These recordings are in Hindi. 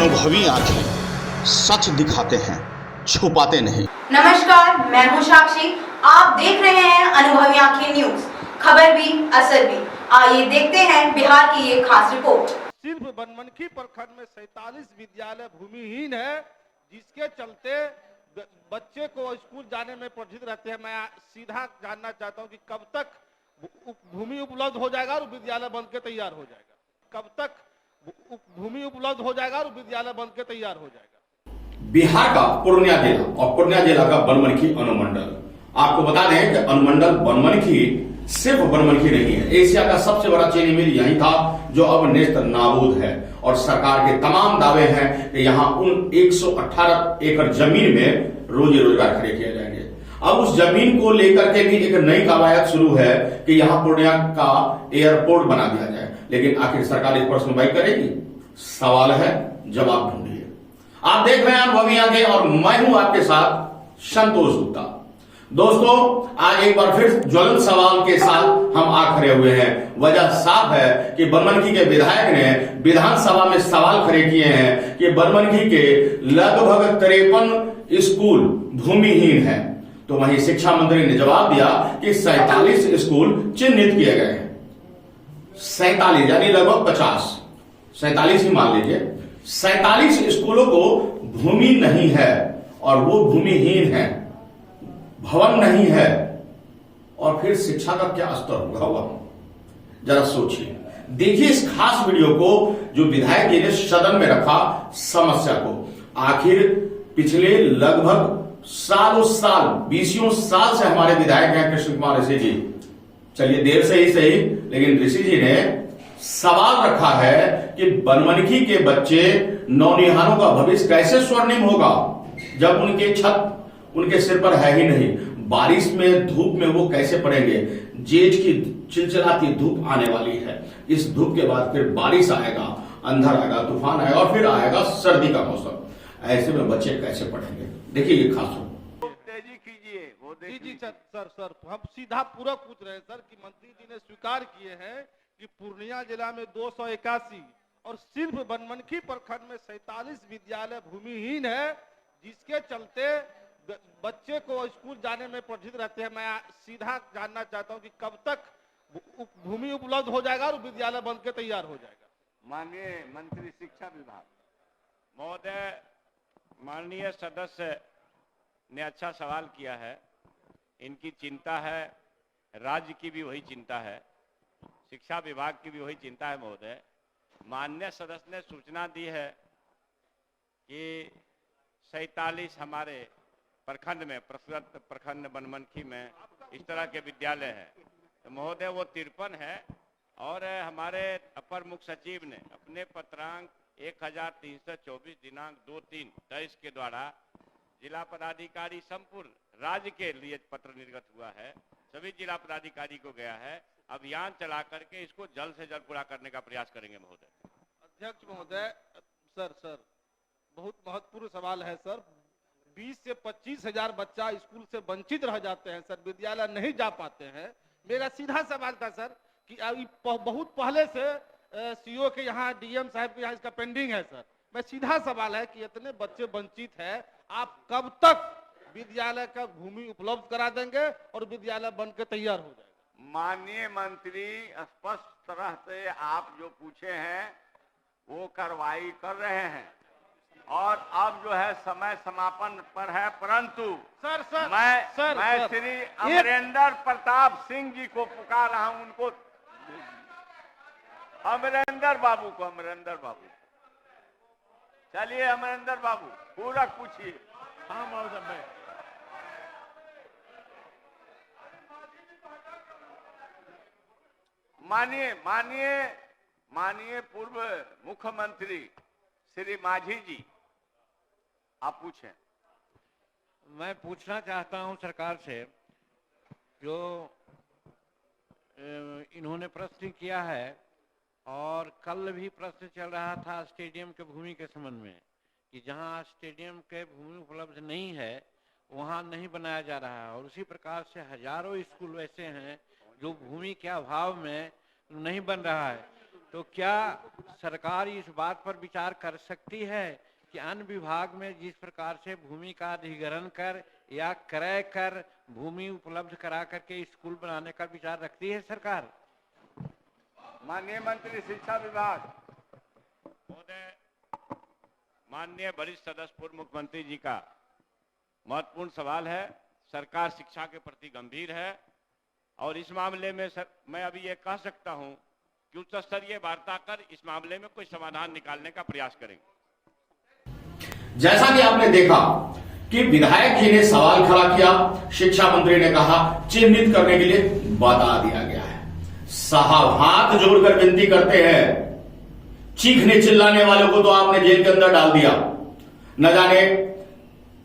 अनुभवी आंखें सच दिखाते हैं, छुपाते नहीं। नमस्कार, मैं हूं साक्षी। आप देख रहे हैं अनुभवी आंखें न्यूज। खबर भी असर भी। आइए देखते हैं बिहार की ये खास रिपोर्ट। सिर्फ बनमनखी प्रखंड में 47 विद्यालय भूमिहीन है, जिसके चलते बच्चे को स्कूल जाने में परेशान रहते हैं। मैं सीधा जानना चाहता हूं कि कब तक भूमि उपलब्ध हो जाएगा और विद्यालय बन के तैयार हो जाएगा? कब तक भूमि उपलब्ध हो जाएगा और विद्यालय बन के तैयार हो जाएगा? बिहार का पूर्णिया जिला और पूर्णिया जिला का बनमनखी अनुमंडल। आपको बता दें कि अनुमंडल बनमनखी सिर्फ बनमनखी नहीं है, एशिया का सबसे बड़ा चीनी मिल यही था जो अब नेस्त नाबूद है। और सरकार के तमाम दावे हैं कि यहाँ उन 118 एकड़ जमीन में रोजी रोजगार खड़े किए जाएंगे। अब उस जमीन को लेकर के भी एक नई कवायद शुरू है कि यहाँ पूर्णिया का एयरपोर्ट बना दिया जाए, लेकिन आखिर सरकार इस पर सुनवाई करेगी? सवाल है, जवाब ढूंढिए। आप देख रहे हैं अनुभवी आंखें और मैं हूं आपके साथ संतोष गुप्ता। दोस्तों, आज एक बार फिर ज्वलंत सवाल के साथ हम आ खड़े हुए हैं। वजह साफ है कि बनमनखी के विधायक ने विधानसभा में सवाल खड़े किए हैं कि बनमनखी के लगभग 53 स्कूल भूमिहीन हैं। तो वहीं शिक्षा मंत्री ने जवाब दिया कि 47 स्कूल चिन्हित किए गए हैं। 47 यानी लगभग 50, 47 ही मान लीजिए। 47 स्कूलों को भूमि नहीं है और वो भूमिहीन है, भवन नहीं है, और फिर शिक्षा का क्या स्तर होगा वह? जरा सोचिए, देखिए इस खास वीडियो को जो विधायक जी ने सदन में रखा समस्या को। आखिर पिछले लगभग सालों साल, 20 साल से हमारे विधायक हैं कृष्ण कुमार ऋषि जी। चलिए देर से ही सही, लेकिन ऋषि जी ने सवाल रखा है कि बनमनखी के बच्चे नौनिहालों का भविष्य कैसे स्वर्णिम होगा जब उनके छत उनके सिर पर है ही नहीं। बारिश में धूप में वो कैसे पड़ेंगे? जेठ की चिलचिलाती धूप आने वाली है। इस धूप के बाद फिर बारिश आएगा, अंधर आएगा, तूफान आएगा और फिर आएगा सर्दी का मौसम। ऐसे में बच्चे कैसे पढ़ेंगे? देखिए ये खास तेजी कीजिए। वो जी सर हम सीधा पूरा पूछ रहे हैं सर कि मंत्री जी ने स्वीकार किए हैं कि पूर्णिया जिला में 281 और सिर्फ बनमनखी प्रखंड में 47 विद्यालय भूमिहीन है, जिसके चलते बच्चे को स्कूल जाने में परेशान रहते हैं। मैं सीधा जानना चाहता हूं कि कब तक भूमि उपलब्ध हो जाएगा और विद्यालय बन के तैयार हो जाएगा? माननीय मंत्री शिक्षा विभाग महोदय, माननीय सदस्य ने अच्छा सवाल किया है। इनकी चिंता है, राज्य की भी वही चिंता है, शिक्षा विभाग की भी वही चिंता है महोदय। माननीय सदस्य ने सूचना दी है कि 47 हमारे प्रखंड में, प्रखंड बनमनखी में इस तरह के विद्यालय हैं। तो महोदय वो 53 है और हमारे अपर मुख्य सचिव ने अपने पत्रांक 1324 दिनांक 2/3/23 के द्वारा जिला पदाधिकारी संपूर्ण राज्य के लिए पत्र निर्गत हुआ है। सभी जिला पदाधिकारी को गया है। अभियान चला करके इसको जल्द से जल्द पूरा करने का प्रयास करेंगे महोदय। अध्यक्ष महोदय, सर बहुत महत्वपूर्ण सवाल है सर। 20 से 25 हजार बच्चा स्कूल से वंचित रह जाते हैं सर, विद्यालय नहीं जा पाते हैं। मेरा सीधा सवाल था सर कि बहुत पहले से सीओ के यहाँ, डीएम साहब के यहाँ इसका पेंडिंग है सर। मैं सीधा सवाल है कि इतने बच्चे वंचित है, आप कब तक विद्यालय का भूमि उपलब्ध करा देंगे और विद्यालय बन के तैयार हो जाएगा? माननीय मंत्री, स्पष्ट तरह से आप जो पूछे हैं वो कार्रवाई कर रहे हैं और अब जो है समय समापन पर है, परंतु मैं श्री अमरेंद्र प्रताप सिंह जी को पुकार रहा हूं। उनको अमरेंद्र बाबू, चलिए अमरेंद्र बाबू पूरा पूछिए। हाँ महोदय, माननीय पूर्व मुख्यमंत्री श्री मांझी जी, आप पूछें। मैं पूछना चाहता हूं सरकार से, जो इन्होंने प्रश्न किया है और कल भी प्रश्न चल रहा था स्टेडियम के भूमि के संबंध में कि जहां स्टेडियम के भूमि उपलब्ध नहीं है वहां नहीं बनाया जा रहा है। और उसी प्रकार से हजारों स्कूल ऐसे हैं जो भूमि के अभाव में नहीं बन रहा है। तो क्या सरकार इस बात पर विचार कर सकती है कि अन्य विभाग में जिस प्रकार से भूमि का अधिग्रहण कर या क्रय कर भूमि उपलब्ध करा करके स्कूल बनाने का विचार रखती है सरकार? माननीय मंत्री शिक्षा विभाग महोदय, माननीय वरिष्ठ सदस्य पूर्व मुख्यमंत्री जी का महत्वपूर्ण सवाल है। सरकार शिक्षा के प्रति गंभीर है और इस मामले में मैं अभी ये कह सकता हूं कि उच्च स्तरीय वार्ता कर इस मामले में कोई समाधान निकालने का प्रयास करेंगे। जैसा कि आपने देखा कि विधायक जी ने सवाल खड़ा किया, शिक्षा मंत्री ने कहा चिन्हित करने के लिए बता दिया गया है। साहब हाथ जोड़कर विनती करते हैं, चीखने चिल्लाने वालों को तो आपने जेल के अंदर डाल दिया। न जाने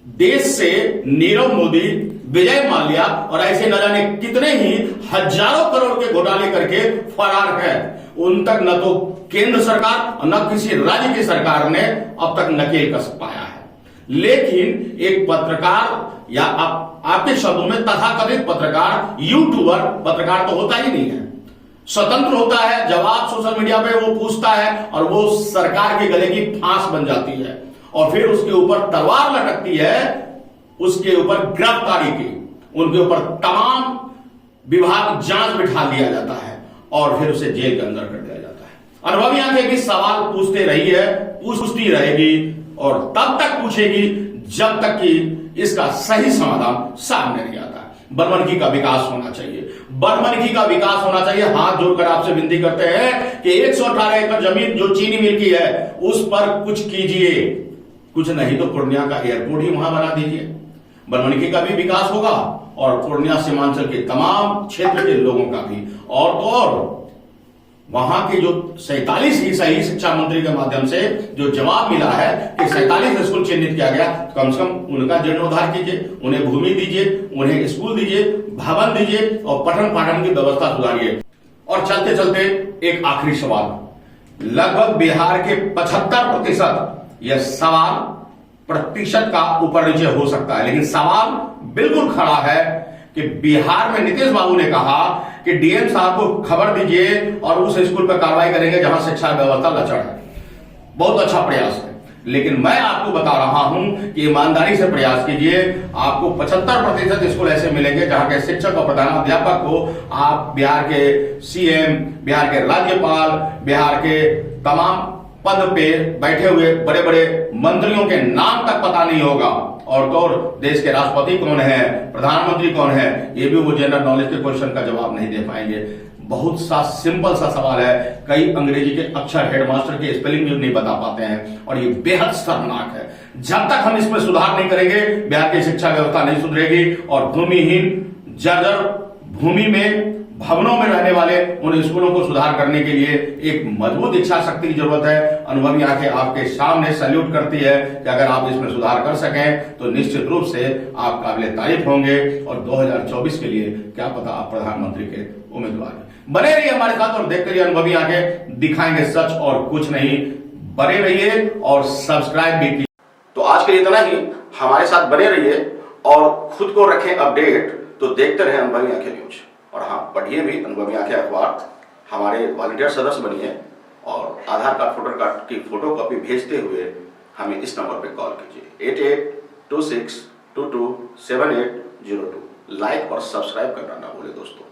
देश से नीरव मोदी, विजय माल्या और ऐसे न जाने कितने ही हजारों करोड़ के घोटाले करके फरार है। उन तक न तो केंद्र सरकार और न किसी राज्य की सरकार ने अब तक नकेल कस पाया है। लेकिन एक पत्रकार या आपके शब्दों में तथाकथित पत्रकार, यूट्यूबर पत्रकार तो होता ही नहीं है, स्वतंत्र होता है। जवाब सोशल मीडिया पे वो पूछता है और वो सरकार के गले की फांस बन जाती है और फिर उसके ऊपर तलवार लटकती है, उसके ऊपर गिरफ्तारी की, उनके ऊपर तमाम विभाग जांच बिठा दिया जाता है और फिर उसे जेल के अंदर कर दिया जाता है। अनुभवी आंखें भी सवाल पूछते रही है, पूछती रहेगी और तब तक पूछेगी जब तक कि इसका सही समाधान सामने नहीं आता। बनमनखी का विकास होना चाहिए, बनमनखी का विकास होना चाहिए। हाथ जोड़कर आपसे विनती करते हैं कि 118 एकड़ जमीन जो चीनी मिल की है उस पर कुछ कीजिए, कुछ नहीं तो पूर्णिया का एयरपोर्ट ही वहां बना दीजिए। बनमनखी का भी विकास होगा और पूर्णिया सीमांचल के तमाम क्षेत्र के लोगों का भी। और तो और वहां के जो 47 ही सही शिक्षा मंत्री के माध्यम से जो जवाब मिला है कि 47 स्कूल चिन्हित किया गया, तो कम से कम उनका जीर्णोद्धार कीजिए, उन्हें भूमि दीजिए, उन्हें स्कूल दीजिए, भवन दीजिए और पठन पाठन की व्यवस्था सुधारिए। और चलते चलते एक आखिरी सवाल, लगभग बिहार के 75% यह सवाल प्रतिशत का ऊपर नीचे हो सकता है, लेकिन सवाल बिल्कुल खड़ा है कि बिहार में नीतीश बाबू ने कहा कि डीएम साहब को खबर दीजिए और उस स्कूल पर कार्रवाई करेंगे जहां शिक्षा व्यवस्था लचर है। बहुत अच्छा प्रयास है, लेकिन मैं आपको बता रहा हूं कि ईमानदारी से प्रयास कीजिए। आपको 75% स्कूल ऐसे मिलेंगे जहां के शिक्षक और प्रधानाध्यापक को आप बिहार के सीएम, बिहार के राज्यपाल, बिहार के तमाम पद पे बैठे हुए बड़े बड़े मंत्रियों के नाम तक पता नहीं होगा और तो और देश के राष्ट्रपति कौन है, प्रधानमंत्री कौन है, ये भी वो जनरल नॉलेज के क्वेश्चन का जवाब नहीं दे पाएंगे। बहुत सा सिंपल सा सवाल है, कई अंग्रेजी के अक्षर हेडमास्टर के स्पेलिंग भी नहीं बता पाते हैं और ये बेहद शर्मनाक है। जब तक हम इसमें सुधार नहीं करेंगे बिहार की शिक्षा व्यवस्था नहीं सुधरेगी और भूमिहीन, जर्जर भूमि में, भवनों में रहने वाले उन स्कूलों को सुधार करने के लिए एक मजबूत इच्छा शक्ति की जरूरत है। अनुभवी आंखें आपके सामने सैल्यूट करती है कि अगर आप इसमें सुधार कर सकें तो निश्चित रूप से आप काबिले तारीफ होंगे और 2024 के लिए क्या पता आप प्रधानमंत्री के उम्मीदवार बने रहिए हमारे साथ और देखते रहिए अनुभवी आंखें, दिखाएंगे सच और कुछ नहीं। बने रहिए और सब्सक्राइब भी कीजिए। तो आज के लिए इतना ही, हमारे साथ बने रहिए और खुद को रखें अपडेट। तो देखते रहे अनुभवी आंखें न्यूज और हाँ, पढ़िए भी अनुभवी आंखें अखबार। हमारे वॉलंटियर सदस्य बनिए और आधार कार्ड, वोटर कार्ड की फोटो कॉपी भेजते हुए हमें इस नंबर पर कॉल कीजिए 8826227802। लाइक और सब्सक्राइब करना ना भूले दोस्तों।